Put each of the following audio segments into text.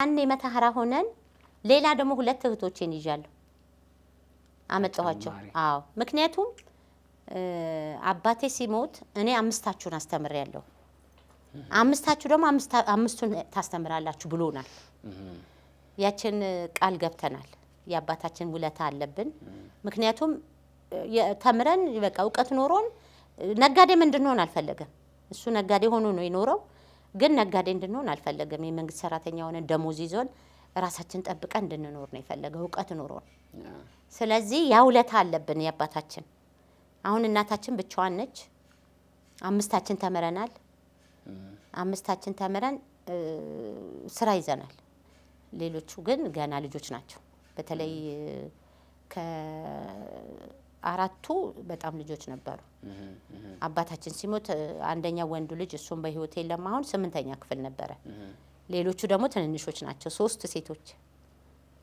አንዴ መታሃራ ሆነን ሌላ ደግሞ ሁለት እህቶቼን ይዣለሁ አመጣኋቸው። አዎ ምክንያቱም አባቴ ሲሞት እኔ አምስታችሁን አስተምሬያለሁ። አምስታችሁ ደግሞ አምስቱን ታስተምራላችሁ ብሎናል። ያችን ቃል ገብተናል። የአባታችን ውለታ አለብን። ምክንያቱም ተምረን በቃ ዕውቀት ኖሮን ነጋዴ እንድንሆን አልፈለገም። እሱ ነጋዴ ሆኖ ነው የኖረው፣ ግን ነጋዴ እንድንሆን አልፈለገም። የመንግስት ሰራተኛ ሆነን ደሞዝ ይዞን ራሳችን ጠብቀን እንድንኖር ነው የፈለገው፣ ዕውቀት ኖሮን። ስለዚህ ያ ውለታ አለብን የአባታችን። አሁን እናታችን ብቻዋን ነች። አምስታችን ተምረናል። አምስታችን ተምረን ስራ ይዘናል። ሌሎቹ ግን ገና ልጆች ናቸው። በተለይ ከአራቱ በጣም ልጆች ነበሩ። አባታችን ሲሞት አንደኛው ወንዱ ልጅ እሱም በህይወት የለም። አሁን 8ኛ ክፍል ነበረ። ሌሎቹ ደግሞ ትንንሾች ናቸው፣ 3 ሴቶች።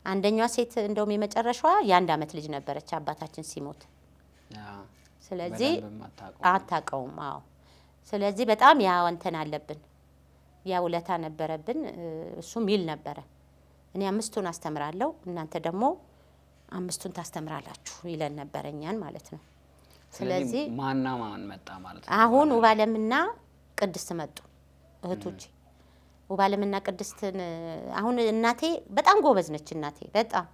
አንደኛዋ ሴት እንደውም የመጨረሻዋ የ1 አመት ልጅ ነበረች አባታችን ሲሞት። ስለዚህ አታውቀውም። አዎ ስለዚህ በጣም ያ እንትን አለብን፣ ያ ውለታ ነበረብን። እሱም ይል ነበረ እኔ 5ቱን አስተምራለሁ እናንተ ደግሞ 5ቱን ታስተምራላችሁ ይለን ነበር እኛን ማለት ነው። ስለዚህ ማንና ማን መጣ ማለት ነው? አሁን ውባለምና ቅድስት መጡ እህቶቼ። ውባለምና ቅድስትን አሁን እናቴ በጣም ጎበዝ ነች እናቴ በጣም።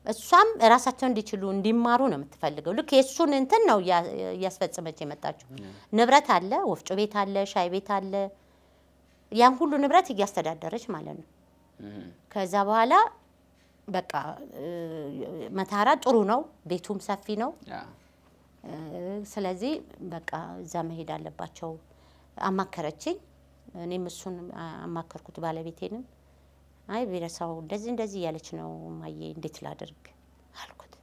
እሷም ራሳቸው እንዲችሉ እንዲማሩ ነው የምትፈልገው። ልክ የሱን እንትን ነው እያስፈጸመች የመጣችው። ንብረት አለ፣ ወፍጮ ቤት አለ፣ ሻይ ቤት አለ። ያን ሁሉ ንብረት እያስተዳደረች ማለት ነው። ከዛ በኋላ በቃ መታሃራ ጥሩ ነው፣ ቤቱም ሰፊ ነው። ስለዚህ በቃ እዛ መሄድ አለባቸው አማከረችኝ። እኔም እሱን አማከርኩት ባለቤቴንም። አይ ቤረሳው እንደዚህ ያለች ነው ማዬ እንዴት ላድርግ አልኩት።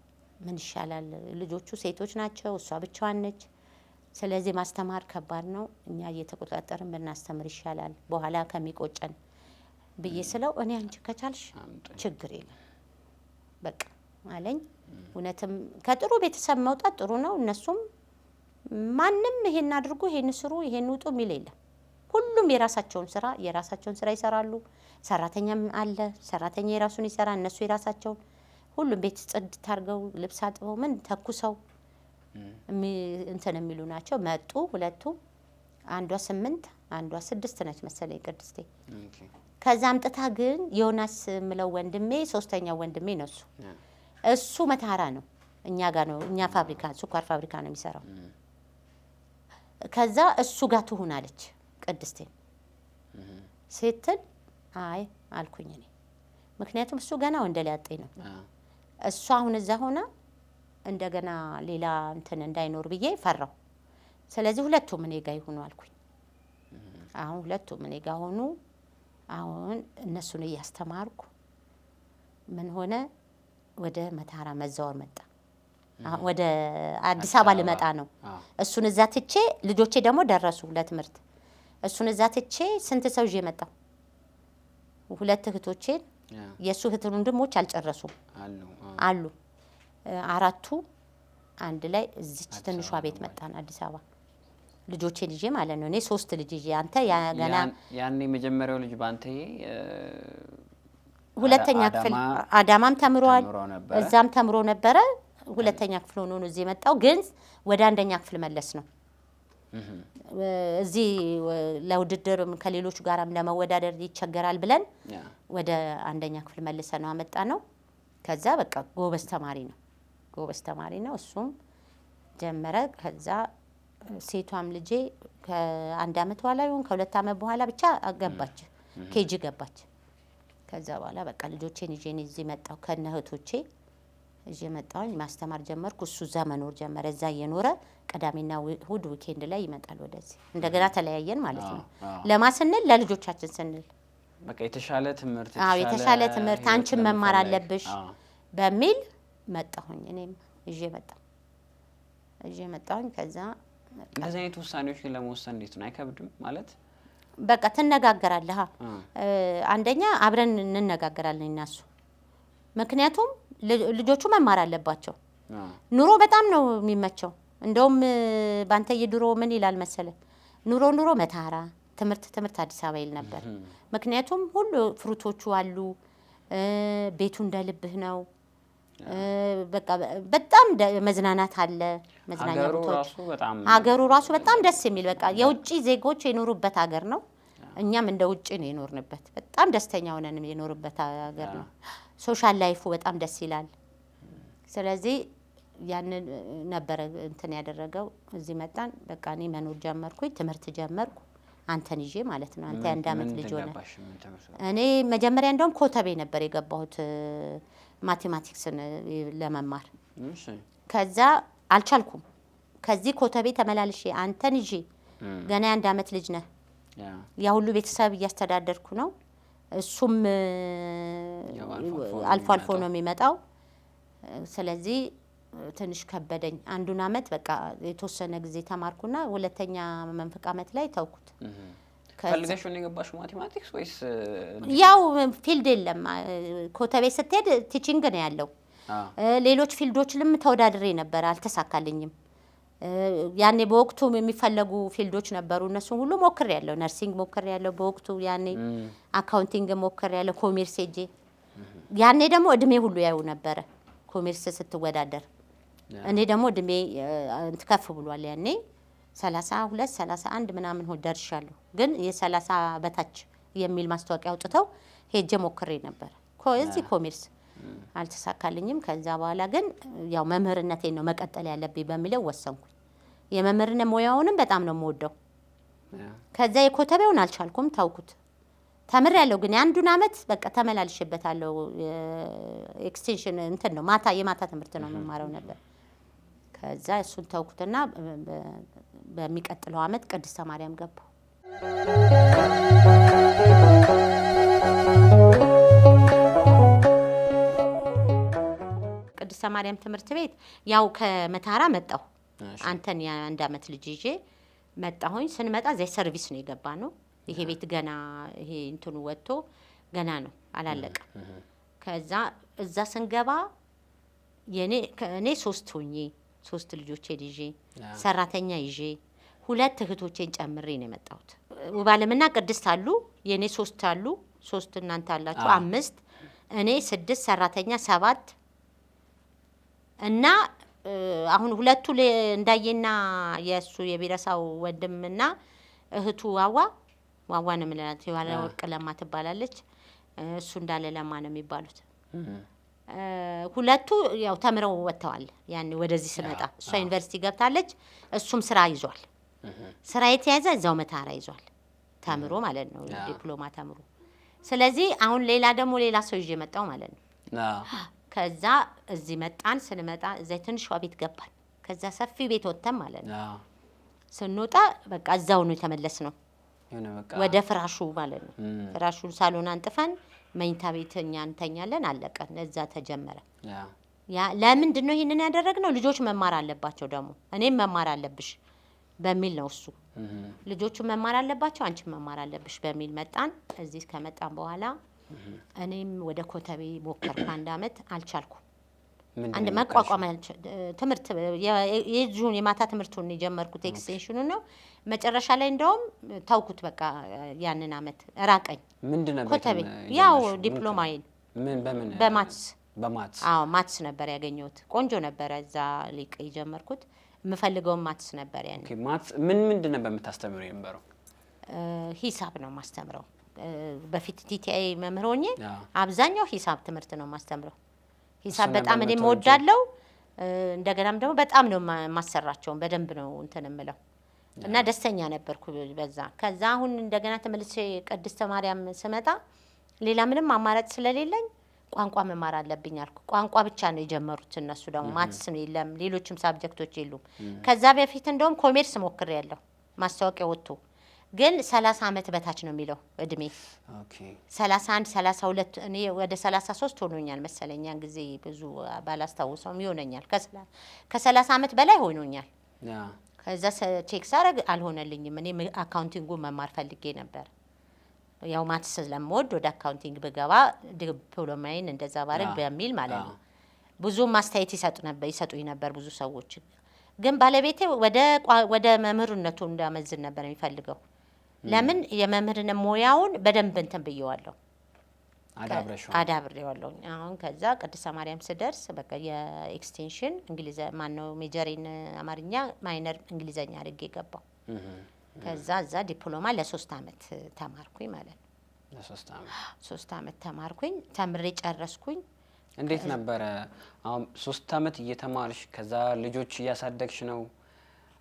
ምን ይሻላል? ልጆቹ ሴቶች ናቸው፣ እሷ ብቻዋን ነች። ስለዚህ ማስተማር ከባድ ነው። እኛ እየተቆጣጠርን ብናስተምር ይሻላል በኋላ ከሚቆጨን ብዬ ስለው እኔ አንቺ ከቻልሽ ችግር የለም በቃ አለኝ። እውነትም ከጥሩ ቤተሰብ መውጣት ጥሩ ነው። እነሱም ማንም ይሄን አድርጉ፣ ይሄን ስሩ፣ ይሄን ውጡ የሚል የለም። ሁሉም የራሳቸውን ስራ ይሰራሉ። ሰራተኛም አለ፣ ሰራተኛ የራሱን ይሰራ፣ እነሱ የራሳቸውን። ሁሉም ቤት ጽድት አድርገው ልብስ አጥበው ምን ተኩሰው እንትን የሚሉ ናቸው። መጡ ሁለቱ፣ አንዷ 8 አንዷ 6 ነች መሰለኝ ቅድስቴ። ከዛ አምጥታ ግን ዮናስ ምለው ወንድሜ 3ኛው ወንድሜ ነው እሱ መታሃራ ነው እኛ ጋር ነው፣ እኛ ፋብሪካ ስኳር ፋብሪካ ነው የሚሰራው። ከዛ እሱ ጋር ትሁን አለች ቅድስቴ ስትል አይ አልኩኝ እኔ። ምክንያቱም እሱ ገና ወንደ ሊያጤ ነው። እሱ አሁን እዛ ሆና እንደገና ሌላ እንትን እንዳይኖር ብዬ ፈራው። ስለዚህ ሁለቱም እኔ ጋር ይሁኑ አልኩኝ። አሁን ሁለቱም እኔ ጋር ሆኑ። አሁን እነሱን እያስተማርኩ ምን ሆነ ወደ መታሃራ መዛወር መጣ። ወደ አዲስ አበባ ልመጣ ነው። እሱን እዛ ትቼ ልጆቼ ደግሞ ደረሱ ለትምህርት። እሱን እዛ ትቼ ስንት ሰው ይዤ መጣሁ? 2 እህቶቼን፣ የእሱ እህት ወንድሞች አልጨረሱም አሉ። 4ቱ አንድ ላይ እዚች ትንሿ ቤት መጣን አዲስ አበባ ልጆቼን ይዤ ማለት ነው። እኔ 3 ልጅ ይዤ አንተ ገና ያኔ መጀመሪያው ልጅ ባንተ ሁለተኛ ክፍል አዳማም ተምሯል፣ እዛም ተምሮ ነበረ። 2ኛ ክፍል ሆኖ ነው እዚህ የመጣው። ግን ወደ 1ኛ ክፍል መለስ ነው። እዚህ ለውድድር ከሌሎች ጋራም ለመወዳደር ይቸገራል ብለን ወደ 1ኛ ክፍል መልሰ ነው አመጣ ነው። ከዛ በቃ ጎበዝ ተማሪ ነው እሱም ጀመረ። ከዛ ሴቷም ልጄ ከ1 አመት በኋላ ይሁን ከ2 አመት በኋላ ብቻ ገባች፣ ኬጂ ገባች። ከዛ በኋላ በቃ ልጆቼን ይዤ እዚህ መጣሁ ከነ እህቶቼ ይዤ መጣሁኝ። ማስተማር ጀመርኩ። እሱ እዛ መኖር ጀመረ። እዛ እየኖረ ቅዳሜና እሁድ ዊኬንድ ላይ ይመጣል ወደዚህ። እንደገና ተለያየን ማለት ነው። ለማስንል ለልጆቻችን ስንል በቃ የተሻለ ትምህርት አንቺን መማር አለብሽ በሚል መጣሁኝ። እኔም ይዤ መጣሁኝ። ከዛ እንደዚህ አይነት ውሳኔዎች ግን ለመወሰን እንዴት ነው? አይከብድም ማለት በቃ ትነጋገራለህ። አንደኛ አብረን እንነጋገራለን እናሱ። ምክንያቱም ልጆቹ መማር አለባቸው። ኑሮ በጣም ነው የሚመቸው። እንደውም ባንተ የድሮ ምን ይላል መሰለ ኑሮ መታሃራ ትምህርት አዲስ አበባ ይል ነበር። ምክንያቱም ሁሉ ፍሩቶቹ አሉ፣ ቤቱ እንደልብህ ነው። በቃ በጣም መዝናናት አለ፣ መዝናኛ ቦታዎች። ሀገሩ ራሱ በጣም ደስ የሚል በቃ የውጭ ዜጎች የኖሩበት ሀገር ነው። እኛም እንደ ውጭ ነው የኖርንበት። በጣም ደስተኛ ሆነን የኖርበት ሀገር ነው። ሶሻል ላይፉ በጣም ደስ ይላል። ስለዚህ ያንን ነበረ እንትን ያደረገው። እዚህ መጣን። በቃ እኔ መኖር ጀመርኩኝ፣ ትምህርት ጀመርኩ። አንተን ይዤ ማለት ነው። አንተ የአንድ አመት ልጅ ሆነ። እኔ መጀመሪያ እንደውም ኮተቤ ነበር የገባሁት ማቴማቲክስን ለመማር። ከዛ አልቻልኩም። ከዚህ ኮተቤ ተመላልሼ አንተን ይዤ ገና የአንድ አመት ልጅ ነህ። ያ ሁሉ ቤተሰብ እያስተዳደርኩ ነው። እሱም አልፎ አልፎ ነው የሚመጣው። ስለዚህ ትንሽ ከበደኝ። አንዱን አመት በቃ የተወሰነ ጊዜ ተማርኩና ሁለተኛ መንፈቅ አመት ላይ ተውኩት። ፈልገሽ ነው የገባሽው ማቴማቲክስ ወይስ? ያው ፊልድ የለም ኮተቤ ስትሄድ ቲቺንግ ነው ያለው። ሌሎች ፊልዶችንም ተወዳድሬ ነበር፣ አልተሳካልኝም። ያኔ በወቅቱ የሚፈለጉ ፊልዶች ነበሩ፣ እነሱን ሁሉ ሞክሬያለሁ። ነርሲንግ ሞክሬያለሁ በወቅቱ ያኔ፣ አካውንቲንግ ሞክሬያለሁ፣ ኮሜርስ ሄጄ። ያኔ ደግሞ እድሜ ሁሉ ያዩ ነበረ ኮሜርስ ስትወዳደር። እኔ ደግሞ እድሜ ከፍ ብሏል ያኔ 32 31 ምናምን ደርሻለሁ። ግን የ30 በታች የሚል ማስታወቂያ አውጥተው ሄጄ ሞክሬ ነበር እዚህ ኮሜርስ፣ አልተሳካልኝም። ከዛ በኋላ ግን ያው መምህርነቴን ነው መቀጠል ያለብኝ በሚለው ወሰንኩኝ። የመምህርነት ሙያውንም በጣም ነው የምወደው። ከዛ የኮተቤውን አልቻልኩም፣ ታውኩት። ተምሬያለሁ ግን አንዱን አመት በቃ ተመላልሽበታለሁ። ኤክስቴንሽን እንትን ነው የማታ ትምህርት ነው የምማረው ነበር። ከዛ እሱን ተውኩትና በሚቀጥለው አመት ቅድስተ ማርያም ገባሁ። ቅድስተ ማርያም ትምህርት ቤት ያው ከመታራ መጣሁ። አንተን የአንድ አመት ልጅ ይዤ መጣሁኝ። ስንመጣ እዚያ ሰርቪስ ነው የገባ ነው። ይሄ ቤት ገና ይሄ እንትኑ ወጥቶ ገና ነው አላለቀም። ከዛ እዛ ስንገባ እኔ 3 ልጆቼን ይዤ ሰራተኛ ይዤ 2 እህቶቼን ጨምሬ ነው የመጣሁት። ውባለምና ቅድስት አሉ፣ የኔ 3 አሉ፣ 3 እናንተ አላችሁ 5፣ እኔ 6፣ ሰራተኛ 7 እና አሁን 2ቱ እንዳየና የሱ የቢረሳው ወንድምና እህቱ ዋዋ ነው ማለት የዋለ ወርቅ ለማ ትባላለች። እሱ እንዳለ ለማ ነው የሚባሉት። 2ቱ ያው ተምረው ወጥተዋል። ያኔ ወደዚህ ስመጣ እሷ ዩኒቨርሲቲ ገብታለች፣ እሱም ስራ ይዟል። ስራ የተያዘ እዛው መታራ ይዟል ተምሮ ማለት ነው፣ ዲፕሎማ ተምሮ። ስለዚህ አሁን ሌላ ሰው ይዤ መጣው ማለት ነው። ከዛ እዚህ መጣን። ስንመጣ እዛ ትንሿ ቤት ገባን። ከዛ ሰፊ ቤት ወጥተን ማለት ነው። ስንወጣ በቃ እዛው ነው የተመለስ ነው ወደ ፍራሹ ማለት ነው። ፍራሹን ሳሎን አንጥፈን መኝታ ቤት እኛ እንተኛለን። አለቀን። እዛ ተጀመረ። ለምንድን ነው ይሄንን ያደረግነው? ልጆች መማር አለባቸው፣ ደግሞ እኔም መማር አለብሽ በሚል ነው እሱ። ልጆቹ መማር አለባቸው፣ አንቺም መማር አለብሽ በሚል መጣን። እዚህ ከመጣን በኋላ እኔም ወደ ኮተቤ ሞከርኩ። 1 አመት አልቻልኩም። አንድ መቋቋም ትምህርት የጁን የማታ ትምህርቱን የጀመርኩት ኤክስቴንሽኑ ነው። መጨረሻ ላይ እንደውም ታውኩት። በቃ ያንን አመት ራቀኝ። ምንድነው ኮተቤ ያው ዲፕሎማዬን በማትስ ማትስ ነበር ያገኘሁት። ቆንጆ ነበር። እዛ ሊቅ የጀመርኩት የምፈልገውን ማትስ ነበር ያኔ። ኦኬ ማትስ ምንድን ነበር የምታስተምረው የነበረው? ሂሳብ ነው ማስተምረው። በፊት ቲቲአይ መምህር ሆኜ አብዛኛው ሂሳብ ትምህርት ነው ማስተምረው። ሂሳብ በጣም እኔ እወዳለሁ። እንደገናም ደግሞ በጣም ነው ማሰራቸውን በደንብ ነው እንትን እምለው እና ደስተኛ ነበርኩ በዛ። ከዛ አሁን እንደገና ተመልሼ ቅድስተ ማርያም ስመጣ ሌላ ምንም አማራጭ ስለሌለኝ ቋንቋ መማር አለብኝ አልኩ። ቋንቋ ብቻ ነው የጀመሩት እነሱ። ደግሞ ማትስ ነው የለም፣ ሌሎችም ሳብጀክቶች የሉም። ከዛ በፊት እንደውም ኮሜርስ ሞክሬያለሁ። ማስታወቂያ ወጥቶ ግን 30 አመት በታች ነው የሚለው እድሜ። ኦኬ 31 32 እኔ ወደ 33 ሆኖኛል መሰለኝ ያን ጊዜ፣ ብዙ ባላስታውሰውም ይሆነኛል። ከ30 አመት በላይ ሆኖኛል። ከዛ ቼክ ሳረግ አልሆነልኝም። እኔ አካውንቲንጉ መማር ፈልጌ ነበር። ያው ማትስ ስለምወድ ወደ አካውንቲንግ ብገባ ዲፕሎማዬን እንደዛ ባረግ በሚል ማለት ነው። ብዙ ማስተያየት ይሰጡኝ ነበር ብዙ ሰዎች። ግን ባለቤቴ ወደ መምህርነቱ እንዳመዝን ነበር የሚፈልገው። ለምን የመምህርን ሙያውን በደንብ እንትን ብየዋለሁ አዳብሬዋለሁ። አሁን ከዛ ቅድስተ ማርያም ስደርስ በቃ የኤክስቴንሽን እንግሊዘ ማነው ሜጀሪን አማርኛ ማይነር እንግሊዘኛ አድርጌ ገባሁ። ከዛ እዛ ዲፕሎማ ለ3 አመት ተማርኩኝ ማለት ነው። ለ3 አመት ተማርኩኝ፣ ተምሬ ጨረስኩኝ። እንዴት ነበረ አሁን 3 አመት እየተማርሽ ከዛ ልጆች እያሳደግሽ ነው፣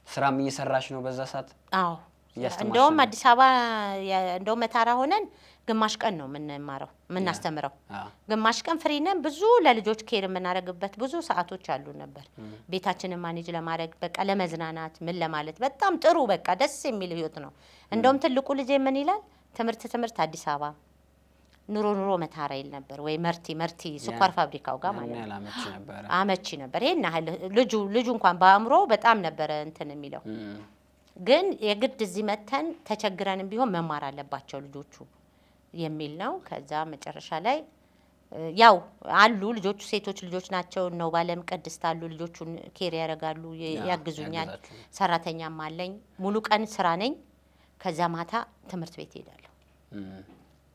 ስራም እየሰራሽ ነው በዛ ሰዓት? አዎ እንደውም አዲስ አበባ እንደውም መታራ ሆነን ግማሽ ቀን ነው የምናስተምረው። ግማሽ ቀን ፍሪ ነን። ብዙ ለልጆች ኬር የምናደርግበት ብዙ ሰዓቶች አሉ ነበር። ቤታችንን ማኔጅ ለማድረግ በቃ ለመዝናናት ምን ለማለት በጣም ጥሩ በቃ ደስ የሚል ህይወት ነው። እንደውም ትልቁ ልጄ ምን ይላል ትምህርት አዲስ አበባ ኑሮ መታራ ይል ነበር ወይ መርቲ ስኳር ፋብሪካው ጋር ማለት ነው። አመቺ ነበር። ይሄን ያህል ልጁ እንኳን በአእምሮ በጣም ነበር እንትን የሚለው። ግን የግድ እዚህ መተን ተቸግረንም ቢሆን መማር አለባቸው ልጆቹ የሚል ነው። ከዛ መጨረሻ ላይ ያው አሉ ልጆቹ ሴቶች ልጆች ናቸው ነው ባለም ቅድስት አሉ ልጆቹን ኬር ያደርጋሉ፣ ያግዙኛል። ሰራተኛም አለኝ። ሙሉ ቀን ስራ ነኝ። ከዛ ማታ ትምህርት ቤት ሄዳለሁ።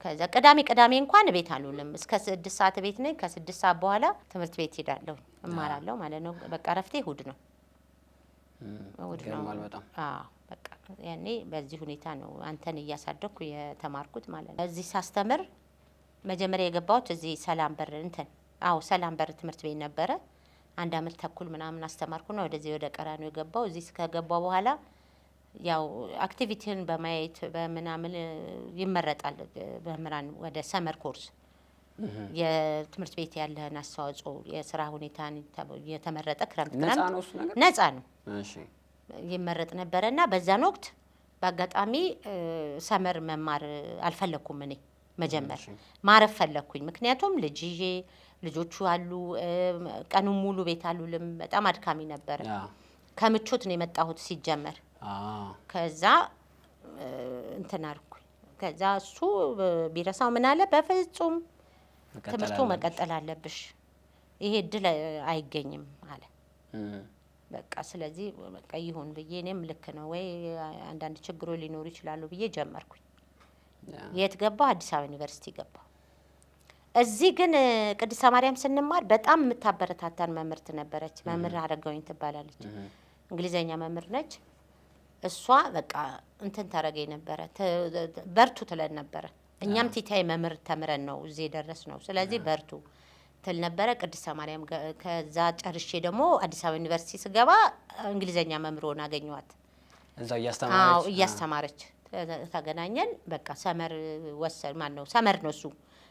ከዛ ቅዳሜ እንኳን ቤት አልውልም። እስከ 6 ሰዓት ቤት ነኝ። ከ6 ሰዓት በኋላ ትምህርት ቤት ሄዳለሁ፣ እማራለሁ ማለት ነው። በቃ ረፍቴ እሁድ ነው። እሁድ ነው። አዎ በቃ ያኔ በዚህ ሁኔታ ነው አንተን እያሳደኩ የተማርኩት ማለት ነው። እዚህ ሳስተምር መጀመሪያ የገባሁት እዚህ ሰላም በር ትምህርት ቤት ነበረ። 1 አመት ተኩል ምናምን አስተማርኩና ወደዚህ ወደ ቀራኒዮ የገባው። እዚህ ከገባው በኋላ ያው አክቲቪቲን በማየት በመናምን ይመረጣል በመምህራን ወደ ሰመር ኮርስ የትምህርት ቤት ያለህን አስተዋጽኦ የስራ ሁኔታን የተመረጠ ክረምት ነፃ ነው። እሺ ይመረጥ ነበርና በዛን ወቅት በአጋጣሚ ሰመር መማር አልፈለኩም። እኔ መጀመር ማረፍ ፈለኩኝ። ምክንያቱም ልጆቹ አሉ፣ ቀኑን ሙሉ ቤት አሉልም። በጣም አድካሚ ነበር። ከምቾት ነው የመጣሁት ሲጀመር። ከዛ እንትን አልኩኝ። ከዛ እሱ ቢረሳው ምን አለ በፍጹም ትምህርቱ መቀጠል አለብሽ፣ ይሄ እድል አይገኝም አለ። በቃ ስለዚህ በቃ ይሁን ብዬ እኔም ልክ ነው ወይ አንዳንድ ችግሮች ሊኖሩ ይችላሉ ብዬ ጀመርኩኝ። የት ገባሁ? አዲስ አበባ ዩኒቨርሲቲ ገባሁ። እዚህ ግን ቅድስተ ማርያም ስንማር በጣም የምታበረታታን መምህርት ነበረች። መምህር አረጋውኝ ትባላለች። እንግሊዘኛ መምህር ነች። እሷ በቃ እንትን ታረገኝ ነበረ፣ በርቱ ትለን ነበረ። እኛም ቲታይ መምህር ተምረን ነው እዚህ የደረስ ነው። ስለዚህ በርቱ ትል ነበረ። ቅድስተ ማርያም ከዛ ጨርሼ ደግሞ አዲስ አበባ ዩኒቨርሲቲ ስገባ እንግሊዘኛ መምህር ሆና አገኘኋት። እዛው እያስተማረች ተገናኘን። በቃ ሰመር ሰመር ነው እሱ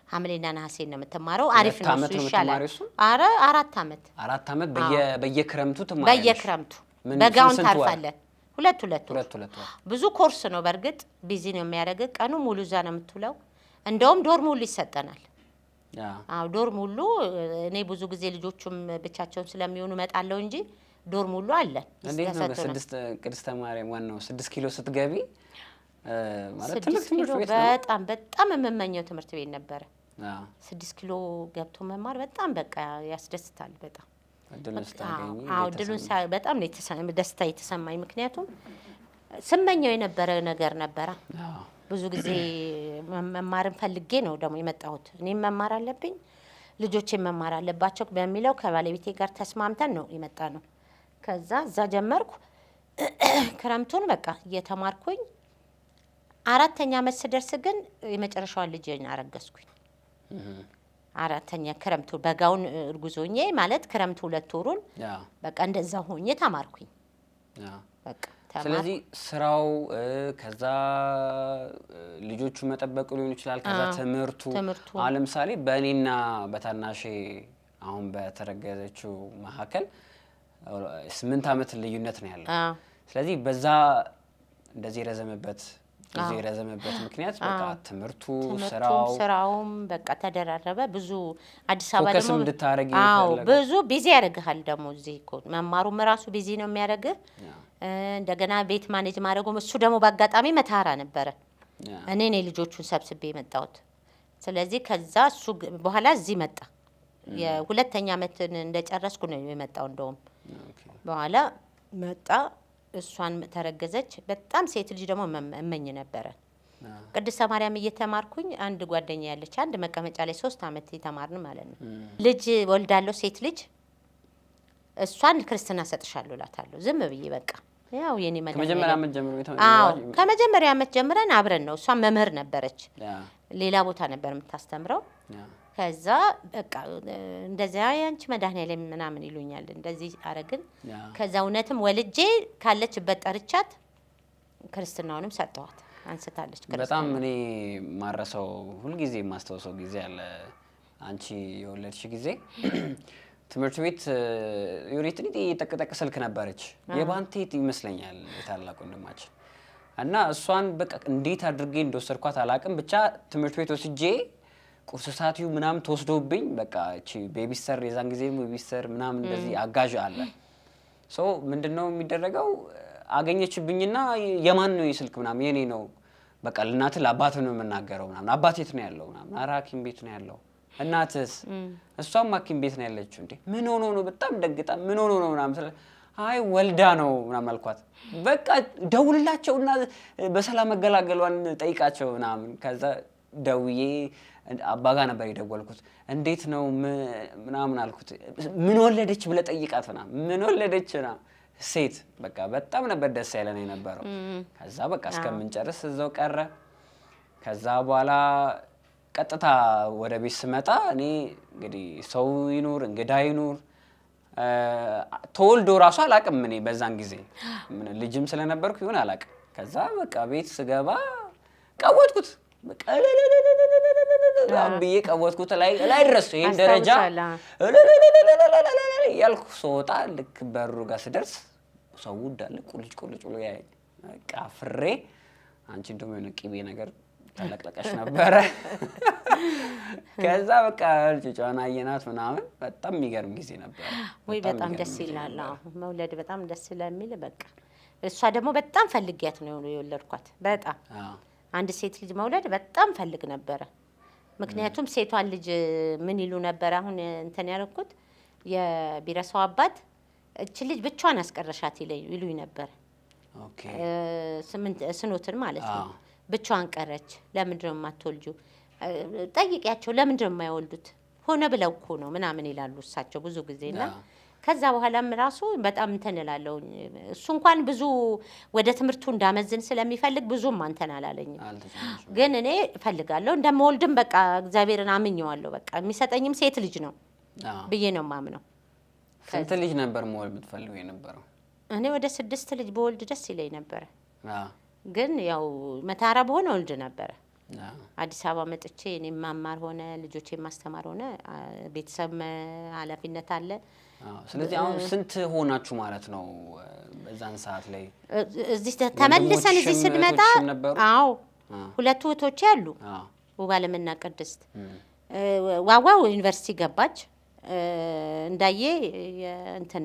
ሐምሌና ነሐሴ ነው የምትማረው። አሪፍ ነው እሱ ይሻላል። አረ 4 አመት በየክረምቱ ትማሪያለሽ? በየክረምቱ በጋውን ታርፋለህ። ሁለት ብዙ ኮርስ ነው። በርግጥ ቢዚ ነው የሚያደርግ። ቀኑ ሙሉ እዛ ነው የምትውለው። እንደውም ዶርም ሁሉ ይሰጠናል። ዶርም ሁሉ እኔ ብዙ ጊዜ ልጆቹም ብቻቸውን ስለሚሆኑ እመጣለሁ እንጂ ዶርም ሁሉ አለን። እንዴት ነው ቅድስተ ማርያም ዋናው 6 ኪሎ ስትገቢ ማለት ትልቅ ትምህርት ቤት ነው። በጣም የምመኘው ትምህርት ቤት ነበረ። 6 ኪሎ ገብቶ መማር በጣም በቃ ያስደስታል። በጣም እድሉን በጣም ነው ደስታ የተሰማኝ። ምክንያቱም ስመኘው የነበረ ነገር ነበረ። ብዙ ጊዜ መማርን ፈልጌ ነው ደግሞ የመጣሁት። እኔም መማር አለብኝ፣ ልጆቼም መማር አለባቸው በሚለው ከባለቤቴ ጋር ተስማምተን ነው የመጣ ነው። ከዛ እዛ ጀመርኩ ክረምቱን በቃ እየተማርኩኝ 4ኛ አመት ስደርስ ግን የመጨረሻዋን ልጄን አረገዝኩኝ። 4ኛ ክረምቱ በጋውን እርጉዞኜ ማለት ክረምቱ 2 ወሩን በቃ እንደዛ ሆኜ ተማርኩኝ። በቃ ስለዚህ ስራው ከዛ ልጆቹ መጠበቅ ሊሆን ይችላል። ከዛ ትምህርቱ አሁን ለምሳሌ በእኔና በታናሼ አሁን በተረገዘችው መካከል 8 አመት ልዩነት ነው ያለው። ስለዚህ በዛ እንደዚህ የረዘመበት ምክንያት በቃ ትምህርቱ ስራውም በቃ ተደራረበ። ብዙ አዲስ አበባ ደግሞ እንድታረጊ ብዙ ቢዚ ያደርግሃል። ደግሞ እዚህ እኮ መማሩም ራሱ ቢዚ ነው የሚያደርግህ። እንደገና ቤት ማኔጅ ማድረጉም እሱ ደግሞ በአጋጣሚ መታራ ነበረ። እኔ ነኝ ልጆቹን ሰብስቤ የመጣሁት። ስለዚህ ከዛ እሱ በኋላ እዚህ መጣ። የ2ኛ አመትን እንደጨረስኩ ነው የመጣው። እንደውም በኋላ መጣ። እሷን ተረገዘች። በጣም ሴት ልጅ ደግሞ እመኝ ነበረ ቅድስተ ማርያም እየተማርኩኝ አንድ ጓደኛ ያለች አንድ መቀመጫ ላይ 3 አመት የተማርን ማለት ነው። ልጅ ወልዳለሁ ሴት ልጅ እሷን ክርስትና ሰጥሻለሁ እላታለሁ ዝም ብዬ በቃ ያው የኔ ከመጀመሪያ አመት ጀምሮ ከመጀመሪያ አመት ጀምረን አብረን ነው። እሷ መምህር ነበረች ሌላ ቦታ ነበር የምታስተምረው። ከዛ በቃ እንደዚያ ያንቺ መድኃኒዓለም ምናምን ይሉኛል እንደዚህ አረግን። ከዛ እውነትም ወልጄ ካለችበት ጠርቻት ክርስትናውንም ሰጠዋት አንስታለች። በጣም እኔ ማረሰው ሁልጊዜ የማስታውሰው ጊዜ አለ። አንቺ የወለድሽ ጊዜ ትምህርት ቤት ዩሪትሪ ጠቅጠቅ ስልክ ነበረች የባንቴት ይመስለኛል የታላቅ ወንድማችን እና እሷን በቃ እንዴት አድርጌ እንደወሰድኳት አላቅም። ብቻ ትምህርት ቤት ወስጄ ቁርስ ሰዓትዩ ምናምን ተወስዶብኝ በቃ እቺ ቤቢስተር የዛን ጊዜ ቤቢስተር ምናምን እንደዚህ አጋዥ አለ። ሶ ምንድነው የሚደረገው አገኘችብኝና የማን ነው የስልክ ምናምን የኔ ነው በቃ ለእናት ለአባት ነው የምናገረው ምናምን አባት የት ነው ያለው ምናምን ሐኪም ቤት ነው ያለው እናትስ እሷም ሐኪም ቤት ነው ያለችው እንዴ ምን ሆኖ ነው በጣም ደግጣ ምን ሆኖ ነው ምናምን አይ ወልዳ ነው ምናምን አልኳት። በቃ ደውልላቸውና በሰላም መገላገሏን ጠይቃቸው ምናምን። ከዛ ደውዬ አባጋ ነበር የደወልኩት እንዴት ነው ምናምን አልኩት። ምን ወለደች ብለ ጠይቃት ምናምን ምን ወለደች ና ሴት በቃ በጣም ነበር ደስ ያለን የነበረው። ከዛ በቃ እስከምንጨርስ እዛው ቀረ። ከዛ በኋላ ቀጥታ ወደ ቤት ስመጣ እኔ እንግዲህ ሰው ይኑር እንግዳ ይኑር ተወልዶ ራሱ አላቅም እኔ በዛን ጊዜ ምን ልጅም ስለነበርኩ ይሁን አላቅም። ከዛ በቃ ቤት ስገባ ቀወጥኩት በቃ አብዬ ቀወጥኩት ላይ ድረስ ይሄን ደረጃ ያልኩ ሶጣ ልክ በሩ ጋር ስደርስ ሰው እንዳለ ቁልጭ ብሎ ያይ በቃ ፍሬ አንቺ እንደውም የሆነ ቅቤ ነገር ተለቅለቀሽ ነበረ። ከዛ በቃ ጭጫና አየናት ምናምን በጣም የሚገርም ጊዜ ነበር። ወይ በጣም ደስ ይላል። መውለድ በጣም ደስ ስለሚል በቃ እሷ ደግሞ በጣም ፈልጊያት ነው የወለድኳት። በጣም አንድ ሴት ልጅ መውለድ በጣም ፈልግ ነበረ። ምክንያቱም ሴቷን ልጅ ምን ይሉ ነበር አሁን እንትን ያልኩት የቢረሳው አባት እቺ ልጅ ብቻዋን አስቀረሻት ይሉኝ ነበር። ኦኬ ስኖትን ማለት ነው። ብቻዋን ቀረች ለምንድን ነው የማትወልጁ ጠይቂያቸው ለምንድን ነው የማይወልዱት ሆነ ብለው እኮ ነው ምናምን ይላሉ እሳቸው ብዙ ጊዜና ከዛ በኋላም ራሱ በጣም እንትን እላለሁ። እሱ እንኳን ብዙ ወደ ትምህርቱ እንዳመዝን ስለሚፈልግ ብዙም አንተን አላለኝም። ግን እኔ እፈልጋለሁ እንደምወልድም በቃ እግዚአብሔርን አምኜዋለሁ። በቃ የሚሰጠኝም ሴት ልጅ ነው ብዬ ነው የማምነው። ስንት ልጅ ነበር መወልድ የምትፈልጊው የነበረው? እኔ ወደ 6 ልጅ በወልድ ደስ ይለኝ ነበር። ግን ያው መታራ በሆነ ወልድ ነበር። አዲስ አበባ መጥቼ እኔ ማማር ሆነ ልጆቼ ማስተማር ሆነ ቤተሰብ ኃላፊነት አለ። ስለዚህ አሁን ስንት ሆናችሁ ማለት ነው በዛን ሰዓት ላይ? እዚህ ተመልሰን እዚህ ስንመጣ አዎ 2 እህቶቼ አሉ ውባለምና ቅድስት። ዋዋው ዩኒቨርሲቲ ገባች እንዳየ እንትን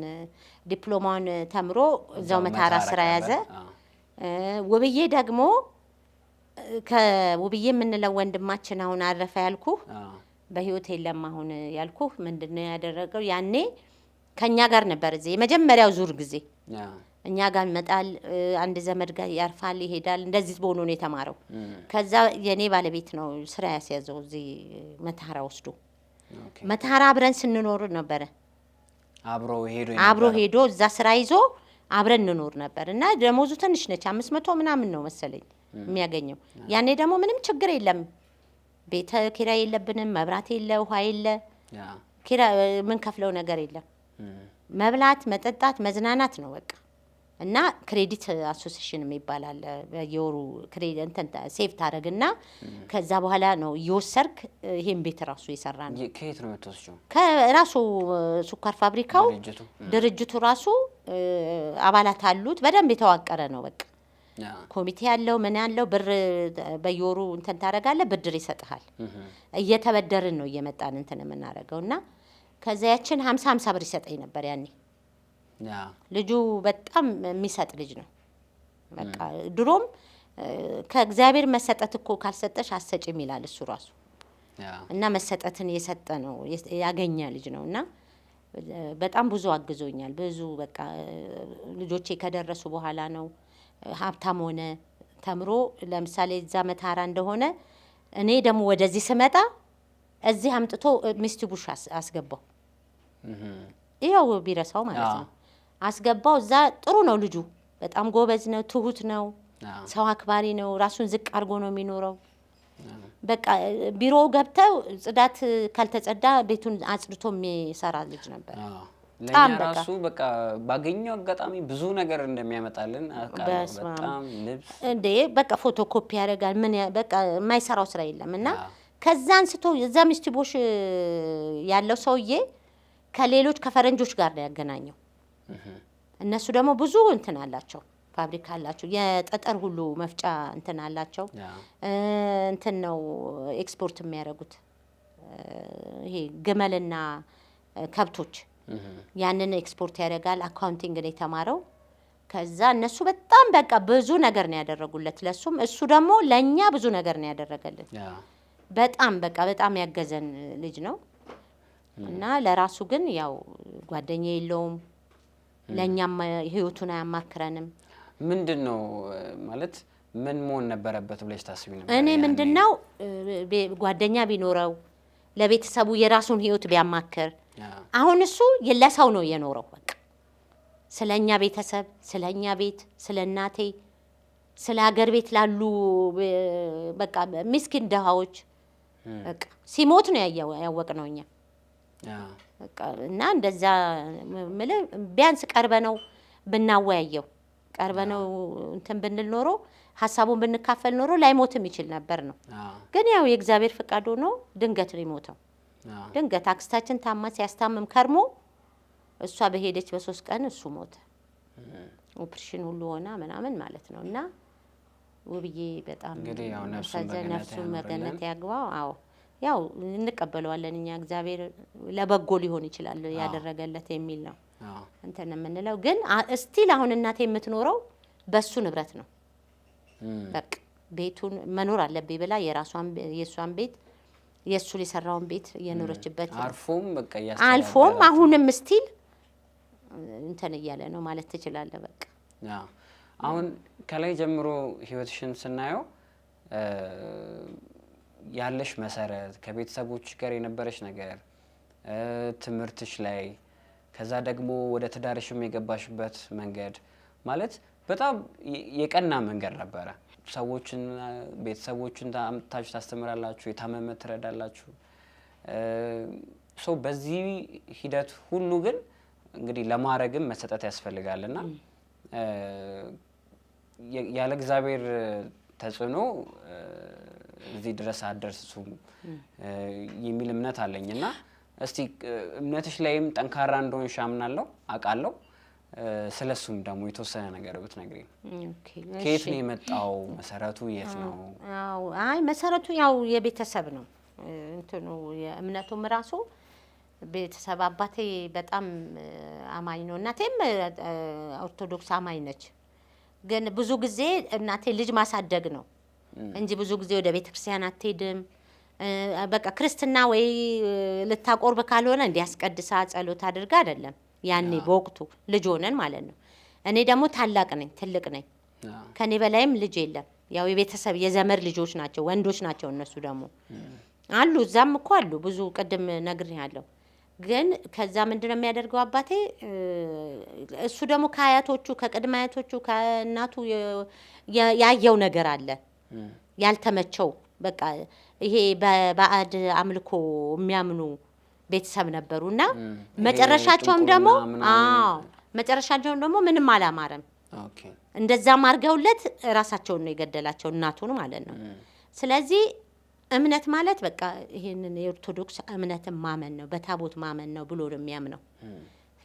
ዲፕሎማውን ተምሮ እዛው መታራ ስራ ያዘ። ውብዬ ደግሞ ከውብዬ የምንለው ወንድማችን አሁን አረፈ ያልኩ በህይወት የለም አሁን ያልኩ ምንድነው ያደረገው ያኔ ከኛ ጋር ነበር እዚህ የመጀመሪያው ዙር ጊዜ እኛ ጋር ይመጣል አንድ ዘመድ ጋር ያርፋል ይሄዳል እንደዚህ በሆነ ነው የተማረው። ከዛ የኔ ባለቤት ነው ስራ ያስያዘው እዚህ መታራ ወስዶ መታራ አብረን ስንኖር ነበር። አብሮ ሄዶ እዛ ስራ ይዞ አብረን እንኖር ነበር እና ደሞዙ ትንሽ ነች 500 ምናምን ነው መሰለኝ የሚያገኘው። ያኔ ደግሞ ምንም ችግር የለም ቤት ኪራይ የለብንም መብራት የለ ውሃ የለ ኪራይ ምን ከፍለው ነገር የለም። መብላት መጠጣት መዝናናት ነው በቃ። እና ክሬዲት አሶሲዬሽን የሚባል በየወሩ ክሬዲት እንትን ሴቭ ታረግና ከዛ በኋላ ነው እየወሰርክ ይሄን ቤት ራሱ ይሰራል። ከየት ነው የምትወስጂው? ከራሱ ሱካር ፋብሪካው ድርጅቱ ራሱ አባላት አሉት በደንብ የተዋቀረ ነው በቃ። ኮሚቴ ያለው ምን ያለው ብር በየወሩ እንትን ታረጋለህ ብድር ይሰጣል። እየተበደርን ነው እየመጣን እንትን የምናረገውና ከዛ ያችን 50 ብር ይሰጠኝ ነበር ያኔ። ልጁ በጣም የሚሰጥ ልጅ ነው በቃ። ድሮም ከእግዚአብሔር መሰጠት እኮ ካልሰጠሽ አሰጪም ይላል እሱ ራሱ። እና መሰጠትን የሰጠ ነው ያገኘ ልጅ ነውና በጣም ብዙ አግዞኛል። ብዙ በቃ ልጆቼ ከደረሱ በኋላ ነው ሀብታም ሆነ ተምሮ ለምሳሌ እዛ መታራ እንደሆነ እኔ ደግሞ ወደዚህ ስመጣ እዚህ አምጥቶ ሚስት ቡሽ አስገባው። ይኸው ቢረሳው ማለት ነው። አስገባው እዛ። ጥሩ ነው ልጁ፣ በጣም ጎበዝ ነው፣ ትሁት ነው፣ ሰው አክባሪ ነው፣ ራሱን ዝቅ አድርጎ ነው የሚኖረው። በቃ ቢሮ ገብተው ጽዳት ካልተጸዳ ቤቱን አጽድቶ የሚሰራ ልጅ ነበር። ለኛ ራሱ በቃ ባገኘው አጋጣሚ ብዙ ነገር እንደሚያመጣልን አውቃለሁ። በጣም ልብስ እንዴ በቃ ፎቶኮፒ ያደርጋል። ምን በቃ የማይሰራው ስራ የለም። እና ከዛ አንስቶ እዛ ሚስት ቡሽ ያለው ሰውዬ ከሌሎች ከፈረንጆች ጋር ነው ያገናኘው። እነሱ ደግሞ ብዙ እንትን አላቸው፣ ፋብሪካ አላቸው፣ የጠጠር ሁሉ መፍጫ እንትን አላቸው። እንትን ነው ኤክስፖርት የሚያደርጉት ይሄ ግመልና ከብቶች፣ ያንን ኤክስፖርት ያደርጋል። አካውንቲንግ ነው የተማረው። ከዛ እነሱ በጣም በቃ ብዙ ነገር ነው ያደረጉለት ለሱም፣ እሱ ደግሞ ለኛ ብዙ ነገር ነው ያደረገልን። በጣም በቃ በጣም ያገዘን ልጅ ነው። እና ለራሱ ግን ያው ጓደኛ የለውም፣ ለኛም ህይወቱን አያማክረንም። ምንድነው ማለት ምን መሆን ነበረበት ብለሽ ታስቢ ነበር? እኔ ምንድነው ጓደኛ ቢኖረው ለቤተሰቡ የራሱን ህይወት ቢያማክር። አሁን እሱ ለሰው ነው የኖረው። በቃ ስለኛ ቤተሰብ፣ ስለኛ ቤት፣ ስለናቴ፣ ስለ ሀገር ቤት ላሉ በቃ ምስኪን ደሃዎች በቃ ሲሞት ነው ያወቅነው እኛ። በቃ እና እንደዛ ቢያንስ ቀርበነው ብናወያየው፣ ቀርበነው እንትን ብንል ኖሮ፣ ሀሳቡን ብንካፈል ኖሮ ላይሞትም ይችል ነበር ነው። ግን ያው የእግዚአብሔር ፍቃድ ሆኖ ድንገት ነው የሞተው። ድንገት አክስታችን ታማ ሲያስታምም ከርሞ እሷ በሄደች በ3 ቀን እሱ ሞተ። ኦፕሬሽን ሁሉ ሆና ምናምን ማለት ነው። እና ውብዬ በጣም እንግዲህ ያው ነፍሱን በገነት ያግባው። አዎ ያው እንቀበለዋለን እኛ። እግዚአብሔር ለበጎ ሊሆን ይችላል ያደረገለት የሚል ነው እንትን የምንለው። ግን እስቲል አሁን እናቴ የምትኖረው በሱ ንብረት ነው። በቃ ቤቱን መኖር አለብኝ ብላ የሷን ቤት የሱ ሊሰራውን ቤት የኖረችበት አልፎም አሁንም እስቲል እንትን እያለ ነው ማለት ትችላለህ። በቃ አሁን ከላይ ጀምሮ ህይወትሽን ስናየው ያለሽ መሰረት፣ ከቤተሰቦች ጋር የነበረሽ ነገር፣ ትምህርትሽ ላይ፣ ከዛ ደግሞ ወደ ትዳርሽም የገባሽበት መንገድ ማለት በጣም የቀና መንገድ ነበረ። ሰዎችን ቤተሰቦችን ታምጣችሁ ታስተምራላችሁ፣ የታመመ ትረዳላችሁ። በዚህ ሂደት ሁሉ ግን እንግዲህ ለማረግም መሰጠት ያስፈልጋልና ያለ እግዚአብሔር ተጽዕኖ እዚህ ድረስ አደርስሱም የሚል እምነት አለኝና እስቲ እምነትሽ ላይም ጠንካራ እንደሆንሽ አምናለሁ አውቃለሁ። ስለሱም ደግሞ የተወሰነ ነገር ብትነግሪኝ። ኦኬ ከየት ነው የመጣው? መሰረቱ የት ነው? አይ መሰረቱ ያው የቤተሰብ ነው። እንትኑ የእምነቱም ራሱ ቤተሰብ፣ አባቴ በጣም አማኝ ነው፣ እናቴም ኦርቶዶክስ አማኝ ነች። ግን ብዙ ጊዜ እናቴ ልጅ ማሳደግ ነው እንጂ ብዙ ጊዜ ወደ ቤተክርስቲያን አትሄድም። በቃ ክርስትና ወይ ልታቆርብ ካልሆነ እንዲያስቀድሳ ጸሎት አድርጋ አይደለም። ያኔ በወቅቱ ልጅ ሆነን ማለት ነው። እኔ ደግሞ ታላቅ ነኝ፣ ትልቅ ነኝ። ከኔ በላይም ልጅ የለም። ያው የቤተሰብ የዘመድ ልጆች ናቸው፣ ወንዶች ናቸው። እነሱ ደግሞ አሉ፣ እዛም እኮ አሉ ብዙ፣ ቅድም ነግሬሃለሁ። ግን ከዛ ምንድነው የሚያደርገው አባቴ? እሱ ደግሞ ከአያቶቹ ከቅድመ አያቶቹ ከእናቱ ያየው ነገር አለ ያልተመቸው። በቃ ይሄ በባዕድ አምልኮ የሚያምኑ ቤተሰብ ነበሩና መጨረሻቸውም ደግሞ ምንም አላማረም። እንደዛም አድርገውለት ራሳቸውን ነው የገደላቸው፣ እናቱን ማለት ነው። ስለዚህ እምነት ማለት በቃ ይሄንን የኦርቶዶክስ እምነትን ማመን ነው፣ በታቦት ማመን ነው ብሎ ነው የሚያምነው።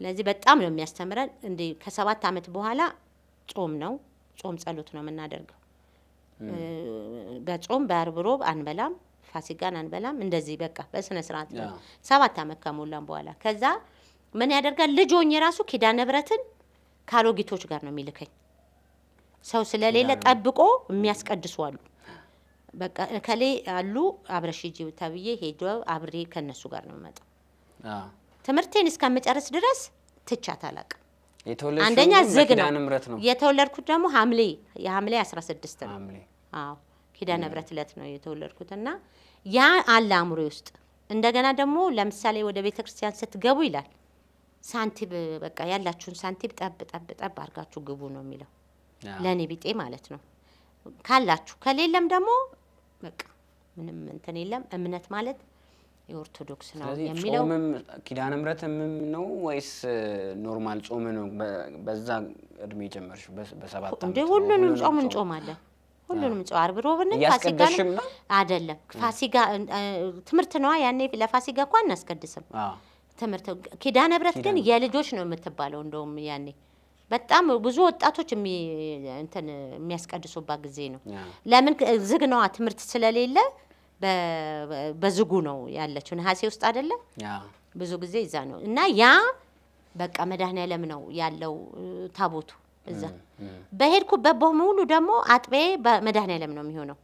ስለዚህ በጣም ነው የሚያስተምረን። እንደ ከ7 ዓመት በኋላ ጾም ነው፣ ጾም ጸሎት ነው የምናደርገው። በጾም በዓርብ ሮብ አንበላም፣ ፋሲካን አንበላም። እንደዚህ በቃ በስነ ስርዓት ነው 7 ዓመት ከሞላን በኋላ። ከዛ ምን ያደርጋል? ልጅ ሆኜ ራሱ ኪዳነ ምሕረትን ካሮጊቶች ጋር ነው የሚልከኝ። ሰው ስለሌለ ጠብቆ የሚያስቀድሱ አሉ። በቃ ከሌ አሉ አብረሽ ሂጂ ተብዬ ሄዶ አብሬ ከነሱ ጋር ነው የምመጣው። ትምህርቴን እስከምጨርስ ድረስ ትቻት አላውቅም። አንደኛ ዝግ ነው የተወለድኩት ደግሞ የሐምሌ 16 ነው አዎ ኪዳነ ምሕረት ዕለት ነው የተወለድኩትና ያ አለ አእምሮዬ ውስጥ እንደገና ደግሞ ለምሳሌ ወደ ቤተክርስቲያን ስትገቡ ይላል ሳንቲም በቃ ያላችሁን ሳንቲም ጠብ አርጋችሁ ግቡ ነው የሚለው ለኔ ቢጤ ማለት ነው ካላችሁ ከሌለም ደግሞ በቃ ምንም እንትን የለም እምነት ማለት የኦርቶዶክስ ነው የሚለው ጾምም ኪዳነ ምሕረትም ነው ወይስ ኖርማል ጾም ነው በዛ እድሜ ጀመርሽ በሰባት አመት እንደ ሁሉንም ጾም እንጾማለን ሁሉንም ጾም ዓርብ ሮብን ፋሲካ አይደለም ፋሲካ ትምህርት ነው ያኔ ለፋሲካ እንኳን እናስቀድስም ትምህርት ኪዳነ ምሕረት ግን የልጆች ነው የምትባለው እንደውም ያኔ በጣም ብዙ ወጣቶች የሚያስቀድሱባት ጊዜ ነው ለምን ዝግ ነው ትምህርት ስለሌለ በዝጉ ነው ያለችው ነሐሴ ውስጥ አይደለ ብዙ ጊዜ እዛ ነው እና ያ በቃ መድኃኔዓለም ነው ያለው ታቦቱ እዛ በሄድኩበት በሙሉ ደግሞ አጥቤ መድኃኔዓለም ነው የሚሆነው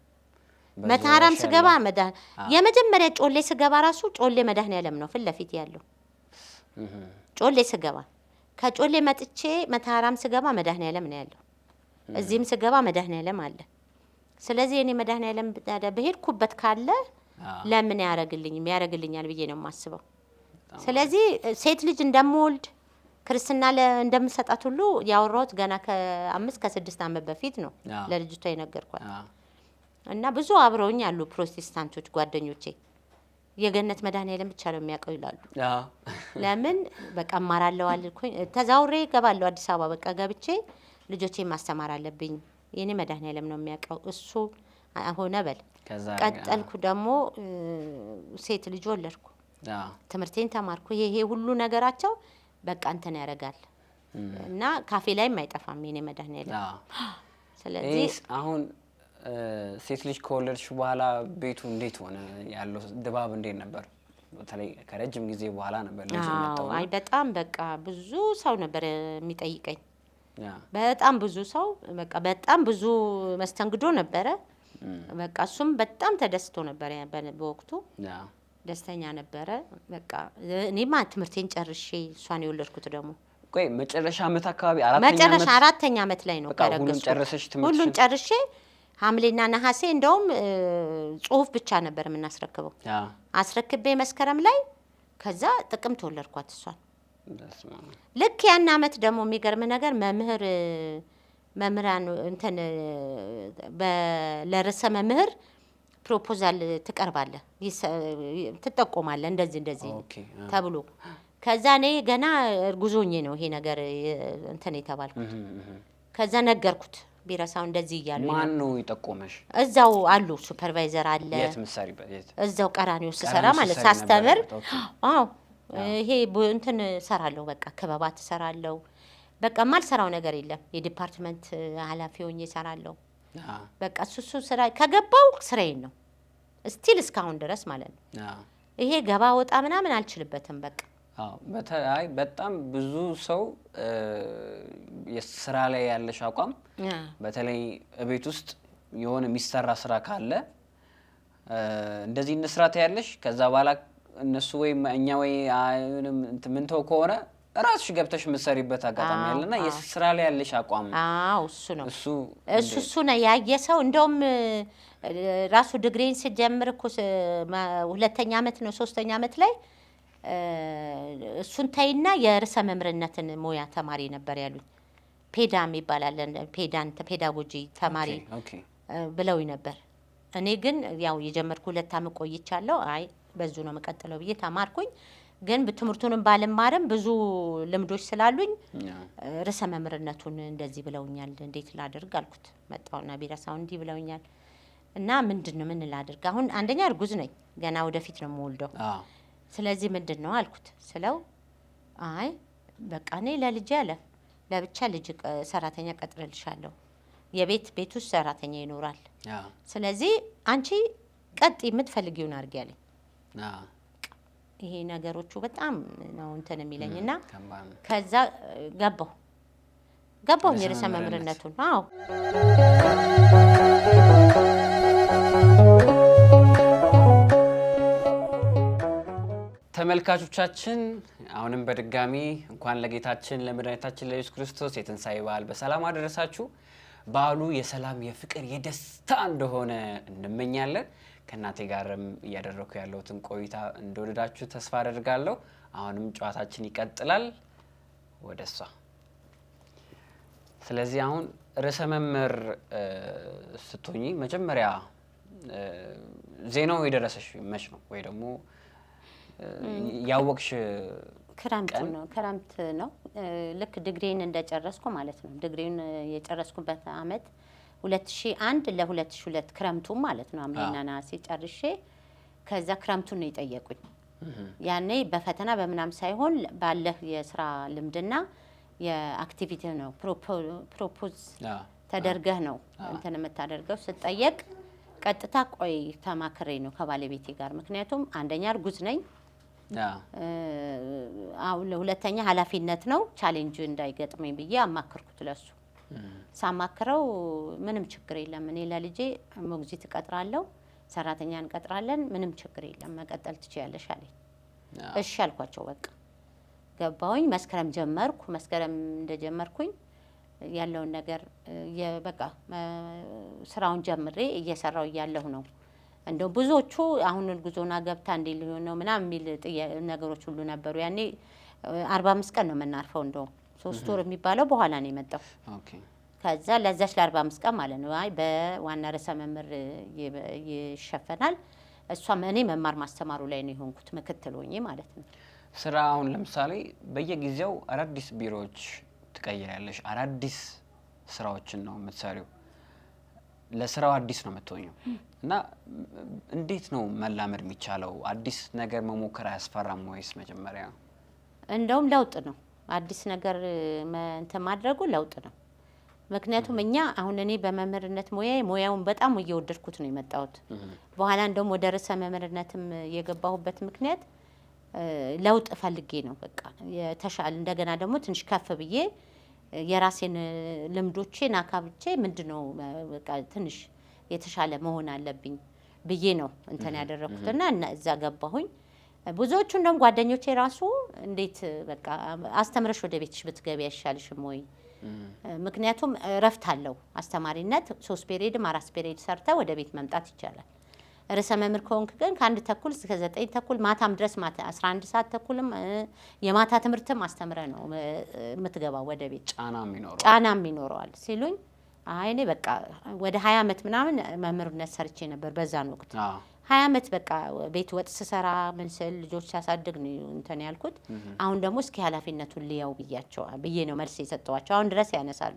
መታራም ስገባ የመጀመሪያ ጮሌ ስገባ ራሱ ጮሌ መድኃኔዓለም ነው ፍለፊት ያለው ጮሌ ስገባ ከጮሌ መጥቼ መታራም ስገባ መድኃኔዓለም ነው ያለው እዚህም ስገባ መድኃኔዓለም አለ ስለዚህ እኔ መድኃኔዓለም በሄድኩበት ካለ ለምን ያረግልኛል ብዬ ነው የማስበው ስለዚህ ሴት ልጅ እንደምወልድ ክርስትና እንደምሰጣት ሁሉ ያወራሁት ገና ከ5 ከ6 አመት በፊት ነው ለልጅቷ የነገርኳት እና ብዙ አብረውኝ ያሉ ፕሮቴስታንቶች ጓደኞቼ የገነት መድኃኔዓለም ብቻ ነው የሚያውቀው ይላሉ ለምን በቃ ማራለው አልኩኝ ተዛውሬ ገባለሁ አዲስ አበባ በቃ ገብቼ ልጆቼን ማስተማር አለብኝ የኔ መድኃኔዓለም ነው የሚያውቀው እሱ ሆነ በል ቀጠልኩ ደግሞ ሴት ልጅ ወለድኩ ትምህርቴን ተማርኩ ይሄ ሁሉ ነገራቸው በቃ እንትን ያረጋል እና ካፌ ላይም አይጠፋም የኔ መድኃኔዓለም ስለዚህ አሁን ሴት ልጅ ከወለድሽ በኋላ ቤቱ እንዴት ሆነ ያለው ድባብ እንዴት ነበር በተለይ ከረጅም ጊዜ በኋላ ነበር ልጅ መጣው አይ በጣም በቃ ብዙ ሰው ነበር የሚጠይቀኝ በጣም ብዙ ሰው በቃ በጣም ብዙ መስተንግዶ ነበረ በቃ እሱም በጣም ተደስቶ ነበር በወቅቱ ደስተኛ ነበረ በቃ እኔማ ትምህርቴን ጨርሼ እሷን የወለድኩት ደግሞ ቆይ መጨረሻ አመት አካባቢ አራተኛ አመት ላይ ነው ካረገዝኩ ሁሉን ጨርሼ ሐምሌና ነሐሴ እንደውም ጽሁፍ ብቻ ነበር የምናስረክበው አስረክቤ መስከረም ላይ ከዛ ጥቅምት ወለድኳት እሷን ልክ ያን አመት ደግሞ የሚገርም ነገር መምህራን እንትን ለርዕሰ መምህር ፕሮፖዛል ትቀርባለህ ትጠቆማለህ እንደዚህ ተብሎ ከዛ እኔ ገና እርጉዞኜ ነው ይሄ ነገር እንትን የተባልኩት ከዛ ነገርኩት ቢራሳው እንደዚህ ይያሉ ማን ነው ይጠቆመሽ እዛው አሉ ሱፐርቫይዘር አለ የት ምሳሪበት እዛው ቀራኒው ሰራ ማለት ሳስተምር አዎ ይሄ እንትን ሰራለሁ በቃ ክበባት ሰራለሁ በቃ ማልሰራው ነገር የለም የዲፓርትመንት ኃላፊ ሆኜ ሰራለሁ በቃ እሱ ስራ ከገባው ስራዬን ነው ስቲል እስካሁን ድረስ ማለት ነው ይሄ ገባ ወጣ ምናምን አልችልበትም በቃ በተለይ በጣም ብዙ ሰው የስራ ላይ ያለሽ አቋም በተለይ ቤት ውስጥ የሆነ የሚሰራ ስራ ካለ እንደዚህ እንስራት ያለሽ ከዛ በኋላ እነሱ ወይ እኛ ወይ ምን ተው ከሆነ ራስሽ ገብተሽ መሰሪበት አጋጣሚ ያለና የስራ ላይ ያለሽ አቋም እሱ ነው እሱ ነው ያየሰው እንደውም ራሱ ዲግሪን ሲጀምር እኮ ሁለተኛ አመት ነው ሶስተኛ አመት ላይ እሱን ታይና የርዕሰ መምህርነትን ሙያ ተማሪ ነበር ያሉኝ ፔዳም ይባላል ፔዳጎጂ ተማሪ ብለው ነበር እኔ ግን ያው የጀመርኩ 2 አመት ቆይቻለሁ አይ በዙ ነው መቀጠለው ብዬ ተማርኩኝ ግን በትምህርቱንም ባለማረም ብዙ ልምዶች ስላሉኝ ርዕሰ መምህርነቱን እንደዚህ ብለውኛል እንዴት ላድርግ አልኩት መጣውና ቢራሳው እንዲህ ብለውኛል እና ምንድነው ምን ላድርግ አሁን አንደኛ እርጉዝ ነኝ ገና ወደፊት ነው የምወልደው ስለዚህ ምንድነው አልኩት ስለው አይ በቃ እኔ ለልጅ ያለ ለብቻ ልጅ ሰራተኛ ቀጥረልሻለሁ ቤት ውስጥ ሰራተኛ ይኖራል ስለዚህ አንቺ ቀጥ የምትፈልጊውን አድርጊ ያለኝ ይሄ ነገሮቹ በጣም ነው እንትን የሚለኝና ከዛ ገባው የርዕሰ መምህርነቱን አዎ ተመልካቾቻችን አሁንም በድጋሚ እንኳን ለጌታችን ለመድኃኒታችን ለኢየሱስ ክርስቶስ የትንሣኤ በዓል በሰላም አደረሳችሁ። በዓሉ የሰላም የፍቅር የደስታ እንደሆነ እንመኛለን። ከእናቴ ጋርም እያደረኩ ያለሁትን ቆይታ እንደወደዳችሁ ተስፋ አደርጋለሁ። አሁንም ጨዋታችን ይቀጥላል። ወደሷ ስለዚህ አሁን ርዕሰ መምህር ስትሆኚ መጀመሪያ ዜናው የደረሰሽ መች ነው ወይ ደግሞ ያወቅሽ? ክረምት ነው ልክ ዲግሪን እንደጨረስኩ ማለት ነው። ዲግሪን የጨረስኩበት አመት 2001 ለ2002 ክረምቱ ማለት ነው። አምሌና ነሐሴ ጨርሼ ከዛ ክረምቱን ነው የጠየቁኝ። ያኔ በፈተና በምናም ሳይሆን ባለህ የስራ ልምድና የአክቲቪቲ ነው ፕሮፖዝ ተደርገህ ነው እንትን የምታደርገው። ስጠየቅ ቀጥታ ቆይ ተማክሬ ነው ከባለቤቴ ጋር። ምክንያቱም አንደኛ እርጉዝ ነኝ፣ ሁለተኛ ኃላፊነት ነው ቻሌንጅ እንዳይገጥመኝ ብዬ አማከርኩት ለሱ። ሳማክረው ምንም ችግር የለም እኔ ለልጄ ሞግዚት እቀጥራለሁ፣ ሰራተኛ እንቀጥራለን፣ ምንም ችግር የለም መቀጠል ትችያለሽ አለኝ። እሺ አልኳቸው። በቃ ገባሁኝ። መስከረም ጀመርኩ። መስከረም እንደጀመርኩኝ ያለውን ነገር በቃ ስራውን ጀምሬ እየሰራው እያለሁ ነው እንደው ብዙዎቹ አሁን እርጉዞና ገብታ እንዴ ሊሆን ነው ምናምን የሚል ነገሮች ሁሉ ነበሩ። ያኔ 45 ቀን ነው የምናርፈው፣ እንደው 3 ወር የሚባለው በኋላ ነው የመጣው። ከዛ ለዛች ለ45 ቀን ማለት ነው አይ በዋና ርዕሰ መምህር ይሸፈናል። እሷም እኔ መማር ማስተማሩ ላይ ነው የሆንኩት ምክትል ሆኜ ማለት ነው። ስራ አሁን ለምሳሌ በየጊዜው አዳዲስ ቢሮዎች ትቀይራለሽ፣ አዳዲስ ስራዎችን ነው የምትሰሪው፣ ለስራው አዲስ ነው የምትሆኚው እና እንዴት ነው መላመድ የሚቻለው? አዲስ ነገር መሞከር አያስፈራም ወይስ? መጀመሪያ እንደውም ለውጥ ነው አዲስ ነገር እንትን ማድረጉ ለውጥ ነው። ምክንያቱም እኛ አሁን እኔ በመምህርነት ሙያውን በጣም እየወደድኩት ነው የመጣሁት። በኋላ እንደውም ወደ ርዕሰ መምህርነትም የገባሁበት ምክንያት ለውጥ ፈልጌ ነው። በቃ የተሻለ እንደገና ደግሞ ትንሽ ከፍ ብዬ የራሴን ልምዶቼን አካብቼ ምንድነው በቃ ትንሽ የተሻለ መሆን አለብኝ ብዬ ነው እንትን ያደረኩትና እዛ ገባሁኝ። ብዙዎቹ እንደውም ጓደኞቼ ራሱ እንዴት በቃ አስተምረሽ ወደ ቤትሽ ብትገቢ አይሻልሽም ወይ? ምክንያቱም እረፍት አለው አስተማሪነት። 3 ፔሪድም 4 ፔሪድ ሰርተ ወደ ቤት መምጣት ይቻላል። ርዕሰ መምህር ከሆንክ ግን ከ1 ተኩል እስከ 9 ተኩል ማታም ድረስ ማታ 11 ሰዓት ተኩልም የማታ ትምህርትም አስተምረ ነው የምትገባው ወደ ቤት። ጫናም ይኖረዋል ሲሉኝ አይ እኔ በቃ ወደ 20 አመት ምናምን መምህርነት ሰርቼ ነበር በዛን ወቅት። 20 አመት በቃ ቤት ወጥ ስሰራ ምን ስል ልጆች ሲያሳድግ ነው እንትን ያልኩት። አሁን ደግሞ እስኪ ኃላፊነቱን ልያው ብዬ ነው መልስ የሰጠዋቸው። አሁን ድረስ ያነሳሉ።